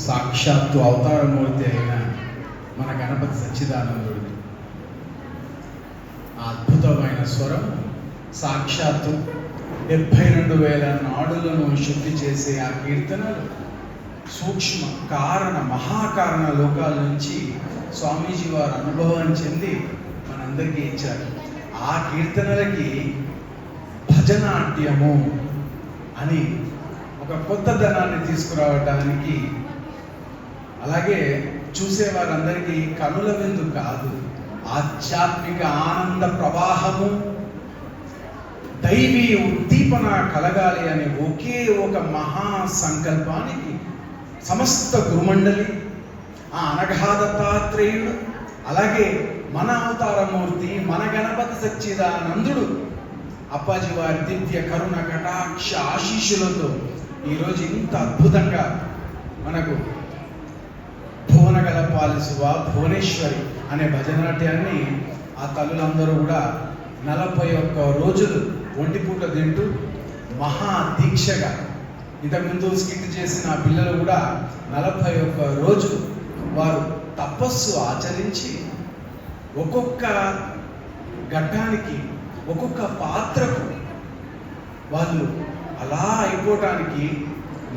సాక్షాత్తు అవతారమూర్తి అయిన మన గణపతి సచ్చిదానందుడు. ఆ అద్భుతమైన స్వరం సాక్షాత్తు 72,000 నాడులను శుద్ధి చేసే ఆ కీర్తనలు సూక్ష్మ కారణ మహాకారణ లోకాల నుంచి స్వామీజీ వారు అనుభవం చెంది మనందరికీ ఇచ్చారు. ఆ కీర్తనలకి భజనాట్యము అని ఒక కొత్త ధనాన్ని తీసుకురావడానికి, అలాగే చూసేవారందరికీ కనుల విందు కాదు, ఆధ్యాత్మిక ఆనంద ప్రవాహము, దైవీ ఉద్దీపన కలగాలి అనే ఒకే ఒక మహా సంకల్పానికి సమస్త గురుమండలి, ఆ అనఘాదత్తాత్రేయుడు, అలాగే మన అవతారమూర్తి మన గణపతి సచ్చిదానందుడు అప్పాజీ వారి దివ్య కరుణ కటాక్ష ఆశీస్సులతో ఈరోజు ఇంత అద్భుతంగా మనకు భువనగలపాలిసువ భువనేశ్వరి అనే భజనాట్యాన్ని ఆ తల్లులందరూ కూడా 41 రోజులు ఒంటిపూట తింటూ మహా దీక్షగా, ఇంతకుముందు స్కిట్ చేసిన ఆ పిల్లలు కూడా 41 రోజులు వారు తపస్సు ఆచరించి ఒక్కొక్క ఘట్టానికి ఒక్కొక్క పాత్రకు వాళ్ళు అలా అయిపోవటానికి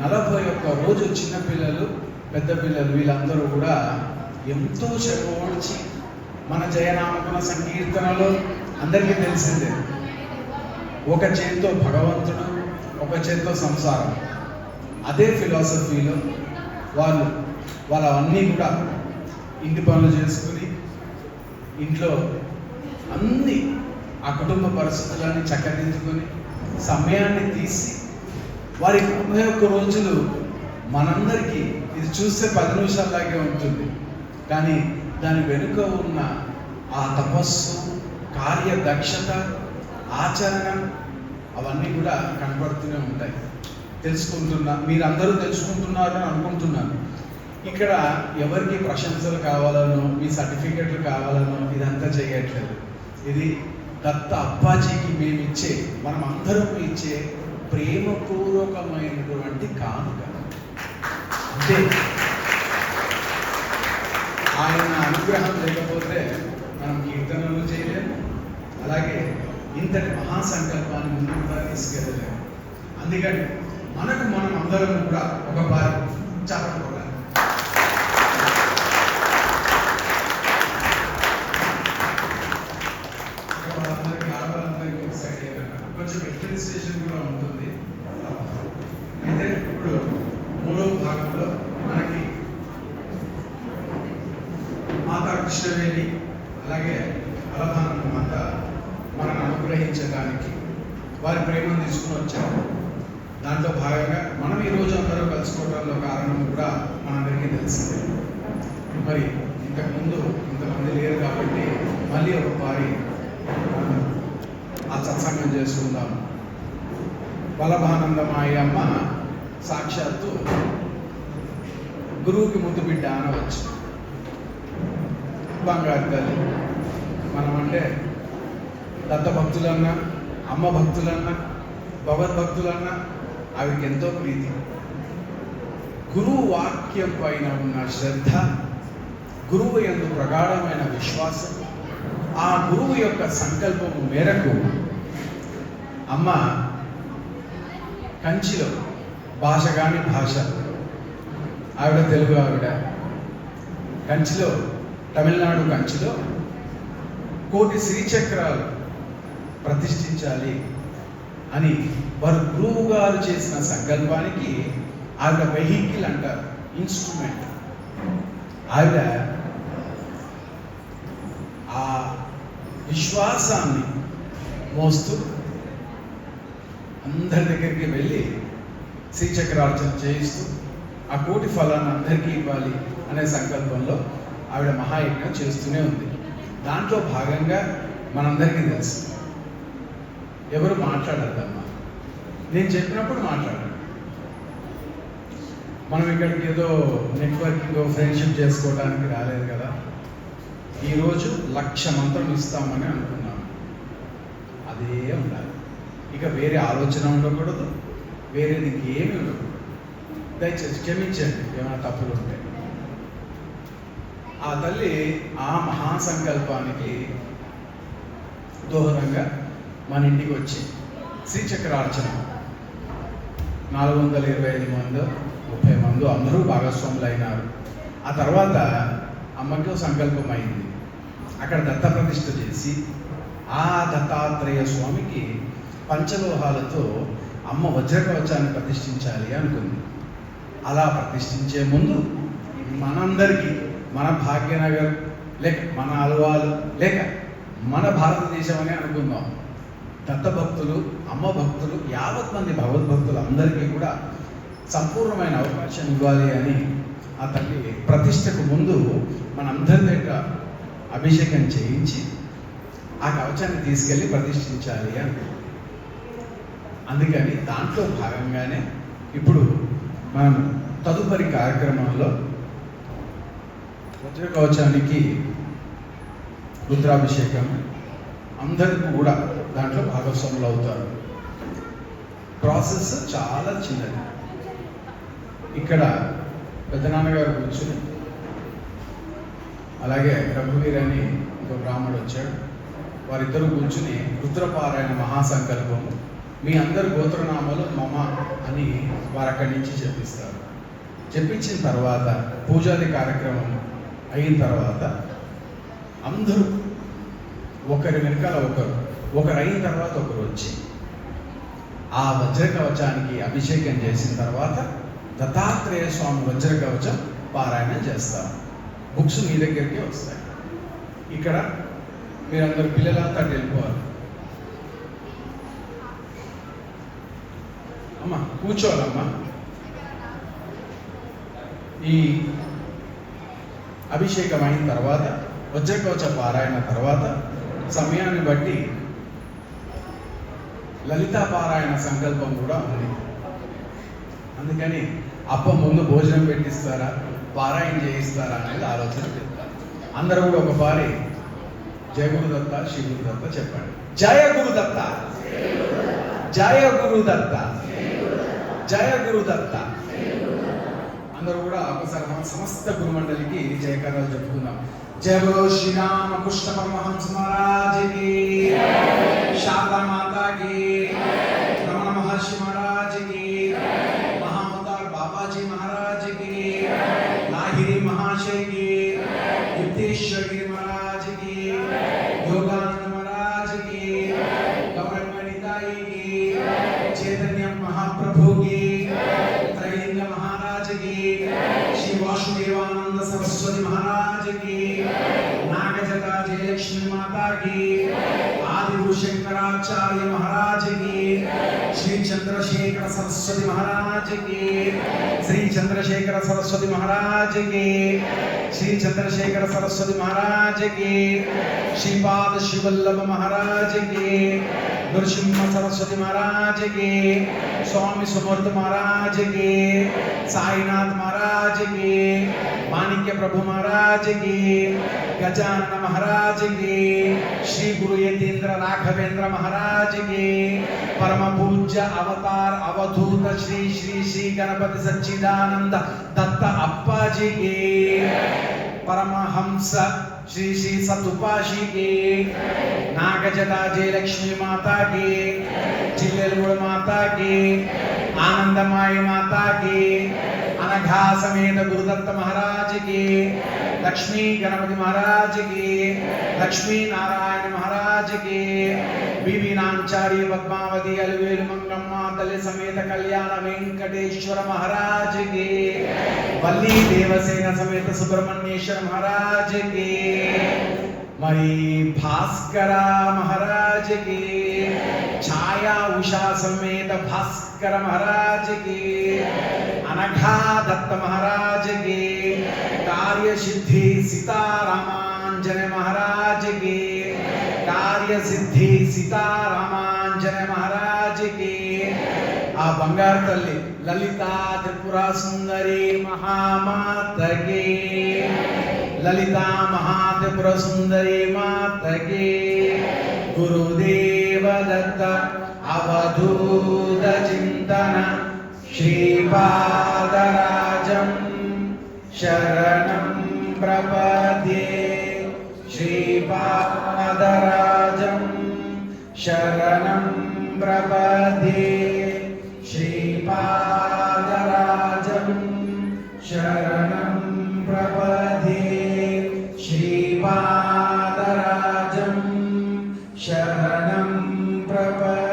41 రోజు చిన్నపిల్లలు పెద్ద పిల్లలు వీళ్ళందరూ కూడా ఎంతో చెరవోడ్చి మన జయనామకుల సంకీర్తనలో అందరికీ తెలిసిందే, ఒక చేతితో భగవంతుడు ఒక చేతితో సంసారం. అదే ఫిలాసఫీలో వాళ్ళవన్నీ కూడా ఇంటి పనులు చేసుకుని ఇంట్లో అన్ని ఆ కుటుంబ పరిస్థితులన్నీ చక్కదిద్దుకొని సమయాన్ని తీసి వారి 31 రోజులు మనందరికీ ఇది చూస్తే 10 నిమిషాల్లాగే ఉంటుంది, కానీ దాని వెనుక ఉన్న ఆ తపస్సు, కార్యదక్షత, ఆచరణ అవన్నీ కూడా కనపడుతూనే ఉంటాయి. మీరందరూ తెలుసుకుంటున్నారు అని అనుకుంటున్నాను. ఇక్కడ ఎవరికి ప్రశంసలు కావాలనో మీ సర్టిఫికెట్లు కావాలనో ఇదంతా చేయట్లేదు. ఇది దత్త అప్పాజీకి మనం అందరం ఇచ్చే ప్రేమపూర్వకమైనటువంటి కానుక. అంతే. ఆయన అనుగ్రహం లేకపోతే మనం కీర్తనలు చేయలేము, అలాగే ఇంతటి మహాసంకల్పాన్ని ముందుకు కూడా తీసుకెళ్ళలేము. అందుకని మనం అందరం కూడా ఒక బారి చెప్పకూడదు. కొంచెం అడ్మినిస్ట్రేషన్ కూడా ఉంటుంది. అయితే ఇప్పుడు 3వ భాగంలో మనకి మాతా కృష్ణవేణి అలాగే అలభానంద మాత మనల్ని అనుగ్రహించడానికి వారి ప్రేమను తీసుకుని వచ్చారు. దాంట్లో భాగంగా మనం ఈరోజు అందరూ కలుసుకోవడంలో కారణం కూడా మనందరికీ తెలిసిందే. మరి ఇంతకుముందు ఇంతమంది లేరు కాబట్టి మళ్ళీ ఒకసారి ఆ సత్సంగం చేసుకుందాం. వల్లభానందమాయి అమ్మ సాక్షాత్తు గురువుకి ముద్దు బిడ్డ అనవచ్చు. బంగారు తల్లి. మనమంటే దత్త భక్తులన్నా, అమ్మ భక్తులన్నా, భగవద్భక్తులన్నా ఆవిడకి ఎంతో ప్రీతి. గురువు వాక్యం పైన ఉన్న శ్రద్ధ, గురువు యందు ప్రగాఢమైన విశ్వాసం, ఆ గురువు యొక్క సంకల్పము మేరకు అమ్మ కంచిలో భాష ఆవిడ తెలుగు ఆవిడ కంచిలో, తమిళనాడు కంచిలో 1,000,000 శ్రీచక్రాలు ప్రతిష్ఠించాలి అని వారు గురువు గారు చేసిన సంకల్పానికి ఆవిడ వెహికల్ అంటారు, ఇన్స్ట్రుమెంట్. ఆవిడ ఆ విశ్వాసాన్ని మోస్తూ అందరి దగ్గరికి వెళ్ళి శ్రీచక్రార్చన చేయిస్తూ ఆ 1,00,000 ఫలాన్ని అందరికీ ఇవ్వాలి అనే సంకల్పంలో ఆవిడ మహాయజ్ఞం చేస్తూనే ఉంది. దాంట్లో భాగంగా మనందరికీ తెలుసు, ఎవరు మాట్లాడద్దమ్మా, నేను చెప్పినప్పుడు మాట్లాడాలి. మనం ఇక్కడికి ఏదో నెట్వర్కింగ్ ఫ్రెండ్షిప్ చేసుకోవడానికి రాలేదు కదా. ఈరోజు 1,00,000 మంత్రం ఇస్తామని అనుకున్నాం. అదే ఉండాలి. ఇక వేరే ఆలోచన ఉండకూడదు, వేరేది ఇంకేమీ ఉండకూడదు. దయచేసి క్షమించండి ఏమైనా తప్పులు ఉంటే. ఆ తల్లి ఆ మహాసంకల్పానికి దోహదంగా మన ఇంటికి వచ్చి శ్రీచక్రార్చన 425 మంది 30 మంది అందరూ భాగస్వాములు అయినారు. ఆ తర్వాత అమ్మకి సంకల్పం అయింది. అక్కడ దత్త ప్రతిష్ఠ చేసి ఆ దత్తాత్రేయ స్వామికి పంచలోహాలతో అమ్మ వజ్రకవచాన్ని ప్రతిష్ఠించాలి అనుకుంది. అలా ప్రతిష్ఠించే ముందు మనందరికీ మన భాగ్యనగర్ లేక మన అలవాలు లేక మన భారతదేశం అని అనుకుందాం, దత్త భక్తులు అమ్మ భక్తులు యావత్ మంది భగవద్భక్తులు అందరికీ కూడా సంపూర్ణమైన అవకాశం ఇవ్వాలి అని ఆ తల్లి ప్రతిష్టకు ముందు మనందరి దగ్గర అభిషేకం చేయించి ఆ కవచాన్ని తీసుకెళ్ళి ప్రతిష్ఠించాలి అని. అందుకని దాంట్లో భాగంగానే ఇప్పుడు మనం తదుపరి కార్యక్రమంలో వజ్ర కవచానికి రుద్రాభిషేకం అందరికీ కూడా దాంట్లో భాగస్వాములు అవుతారు. ప్రాసెస్ చాలా చిన్నది. ఇక్కడ పెద్దనాన్నగారు కూర్చుని, అలాగే రఘువీర్ అని ఇంకో బ్రాహ్మణుడు వచ్చాడు, వారిద్దరూ కూర్చుని రుద్రపారాయణ మహాసంకల్పము మీ అందరి గోత్రనామాలు మమ అని వారు అక్కడి నుంచి చెప్పిస్తారు. చెప్పించిన తర్వాత పూజాది కార్యక్రమం అయిన తర్వాత అందరూ ఒకరి వెనకాల ఒకరు అయిన తర్వాత ఒకరు వచ్చి ఆ వజ్ర కవచానికి అభిషేకం చేసిన తర్వాత దత్తాత్రేయ స్వామి వజ్ర కవచం పారాయణం చేస్తారు. బుక్స్ మీ దగ్గరికి వస్తాయి. ఇక్కడ మీరందరూ పిల్లలంతా వెళ్ళిపోవాలి. అమ్మా కూర్చోవాలమ్మా. ఈ అభిషేకం అయిన తర్వాత వజ్రకవచ పారాయణ తర్వాత సమయాన్ని బట్టి లలితా పారాయణ సంకల్పం కూడా ఉంది. అందుకని అప్ప ముందు భోజనం పెట్టిస్తారా, పారాయణ చేయిస్తారా అనేది ఆలోచన చెప్తారు. అందరూ కూడా ఒకసారి జయ గురుదత్త శ్రీ గురుదత్త చెప్పండి. జయ గురుదత్త, జయ గురుదత్త, జయ గురుదత్త. అందరూ కూడా ఒకసారి మన సమస్త గురుమండలికి జయకారాలు చెప్పుకుందాం. జయ బలో శ్రీరామ కృష్ణ పరమహంస మహారాజ్ కి, శారదా మాతా కి, రమణ మహర్షి మహారాజ్ కి, మహామతార్ బాబాజీ మహారాజ్ కి, లాహిరి మహాశయ కి, యుక్తేశ్వర్ గిరి మహారాజ్ కి, योगानंद महाराज की, गौरंगनिताई की, चैतन्य महाप्रभु की, त्रैलिंग महाराज की, श्री वासुदेवानंद सरस्वती महाराज की, नागजटा जयलक्ष्मी माता की, आदि गुरु शंकराचार्य महाराज की, श्री चंद्रशेखर सरस्वती महाराज की, श्री चंद्रशेखर सरस्वती महाराज की, श्री चंद्रशेखर सरस्वती महाराज की, श्रीपाद शिवल्लभ महाराज की, नृसिंह सरस्वती महाराज की, स्वामी समर्थ महाराज की, साईनाथ महाराज की, माणिक्य प्रभु महाराज की, गजानन महाराज की, श्री गुरु यतीन्द्र राघवेंद्र महाराज की, परम पूज्य अवतार अवधूत श्री श्री श्री गणपति सच्चिदानंद दत्त अप्पा जी की, परमहंस श्री श्री सतुपाशी की, नागजटा जयलक्ष्मी माता की, चिल्लेलगुड़ माता की, आनंदमाई माता की, अनघा समेत गुरुदत्त महाराज की, लक्ष्मी गणपति महाराज की, लक्ष्मी नारायण महाराज की, बीबी नामचारी पद्मावती अलवेल मंगम्मा तले समेत कल्याण वेंकटेश्वर महाराज की, वल्ली देवसेना समेत सुब्रह्मण्येश्वर महाराज की, मरी भास्कर महाराज की, छाया उषा समेत भास्कर महाराज की, अनघा दत्त महाराज की, कार्य सिद्धि सीतारामांजन महाराज की, कार्य सिद्धि सीतारामांजन महाराज की, आ बंगार तल्ली ललिता त्रिपुरा सुंदरी महामात की, ललिता महात्रिपुरा सुंदरी मात की, गुरुदेव दत्त अवधूत चिंतन श्रीपादराजं शरणं प्रपद्ये श्रीपादराजं शरणं प्रपद्ये श्रीपादराजं शरणं प्रपद्ये श्रीपादराजं शरणं प्रपद्ये